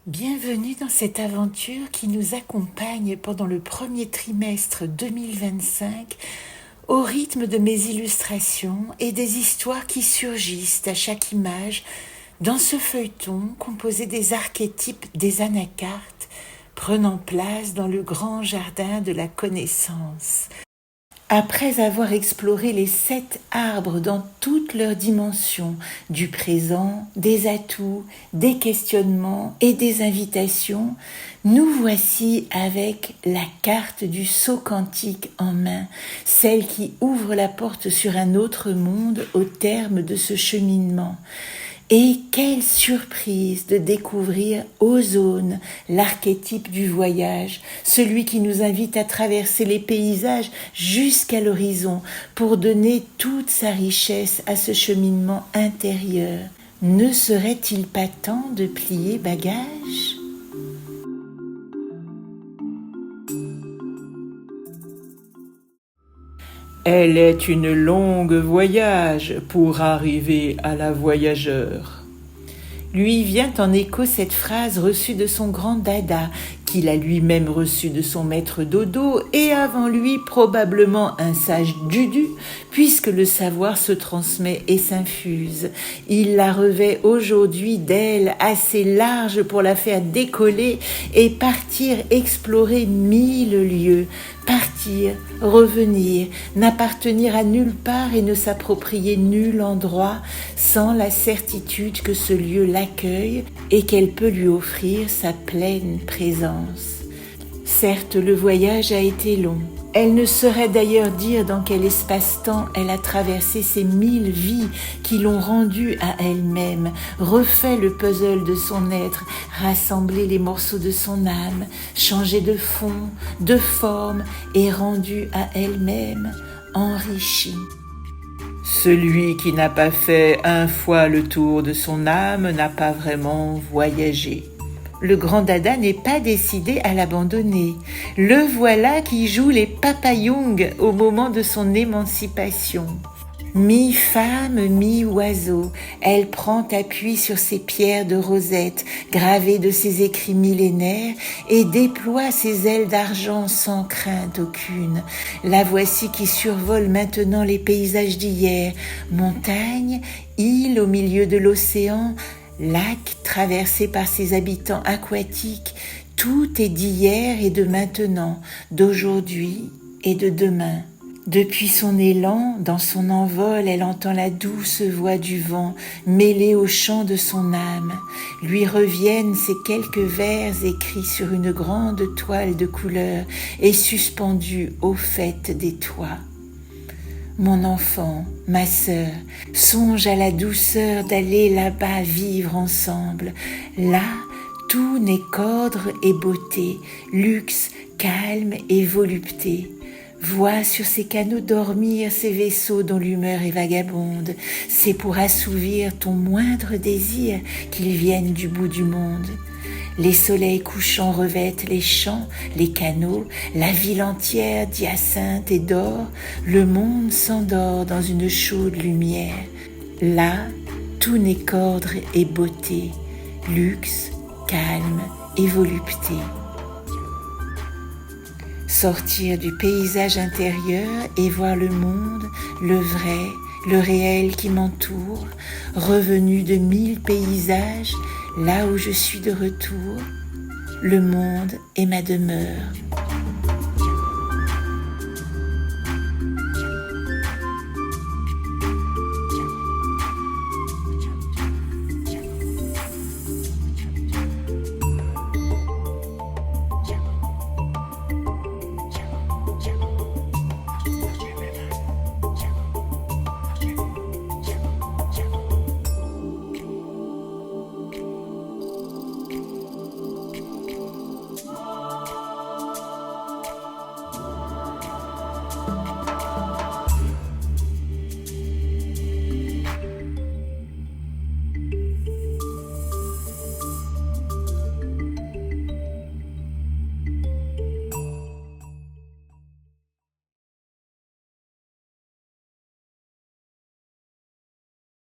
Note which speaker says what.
Speaker 1: Bienvenue dans cette aventure qui nous accompagne pendant le premier trimestre 2025 au rythme de mes illustrations et des histoires qui surgissent à chaque image dans ce feuilleton composé des archétypes des anacartes prenant place dans le grand jardin de la connaissance. Après avoir exploré les 7 arbres dans toutes leurs dimensions, du présent, des atouts, des questionnements et des invitations, nous voici avec la carte du saut quantique en main, celle qui ouvre la porte sur un autre monde au terme de ce cheminement. Et quelle surprise de découvrir Ozone, l'archétype du voyage, celui qui nous invite à traverser les paysages jusqu'à l'horizon pour donner toute sa richesse à ce cheminement intérieur. Ne serait-il pas temps de plier bagages ?
Speaker 2: Elle est une longue voyage pour arriver à la voyageur.
Speaker 1: Lui vient en écho cette phrase reçue de son grand dada, qu'il a lui-même reçue de son maître dodo et avant lui probablement un sage dudu, puisque le savoir se transmet et s'infuse. Il la revêt aujourd'hui d'ailes assez larges pour la faire décoller et partir explorer 1000 lieux. Partir, revenir, n'appartenir à nulle part et ne s'approprier nul endroit sans la certitude que ce lieu l'accueille et qu'elle peut lui offrir sa pleine présence. Certes, le voyage a été long. Elle ne saurait d'ailleurs dire dans quel espace-temps elle a traversé ces 1000 vies qui l'ont rendue à elle-même, refait le puzzle de son être, rassemblé les morceaux de son âme, changé de fond, de forme et rendu à elle-même, enrichi.
Speaker 2: Celui qui n'a pas fait 1 fois le tour de son âme n'a pas vraiment voyagé.
Speaker 1: Le grand dada n'est pas décidé à l'abandonner. Le voilà qui joue les papayongs au moment de son émancipation. Mi-femme, mi-oiseau, elle prend appui sur ses pierres de rosette, gravées de ses écrits millénaires, et déploie ses ailes d'argent sans crainte aucune. La voici qui survole maintenant les paysages d'hier, montagnes, îles au milieu de l'océan, lac traversé par ses habitants aquatiques, tout est d'hier et de maintenant, d'aujourd'hui et de demain. Depuis son élan, dans son envol, elle entend la douce voix du vent mêlée au chant de son âme. Lui reviennent ces quelques vers écrits sur une grande toile de couleur et suspendus au faîte des toits. Mon enfant, ma sœur, songe à la douceur d'aller là-bas vivre ensemble. Là, tout n'est qu'ordre et beauté, luxe, calme et volupté. Vois sur ces canaux dormir ces vaisseaux dont l'humeur est vagabonde. C'est pour assouvir ton moindre désir qu'ils viennent du bout du monde. Les soleils couchants revêtent les champs, les canaux, la ville entière d'hyacinthe et d'or, le monde s'endort dans une chaude lumière. Là, tout n'est qu'ordre et beauté, luxe, calme et volupté. Sortir du paysage intérieur et voir le monde, le vrai, le réel qui m'entoure, revenu de 1000 paysages, là où je suis de retour, le monde est ma demeure.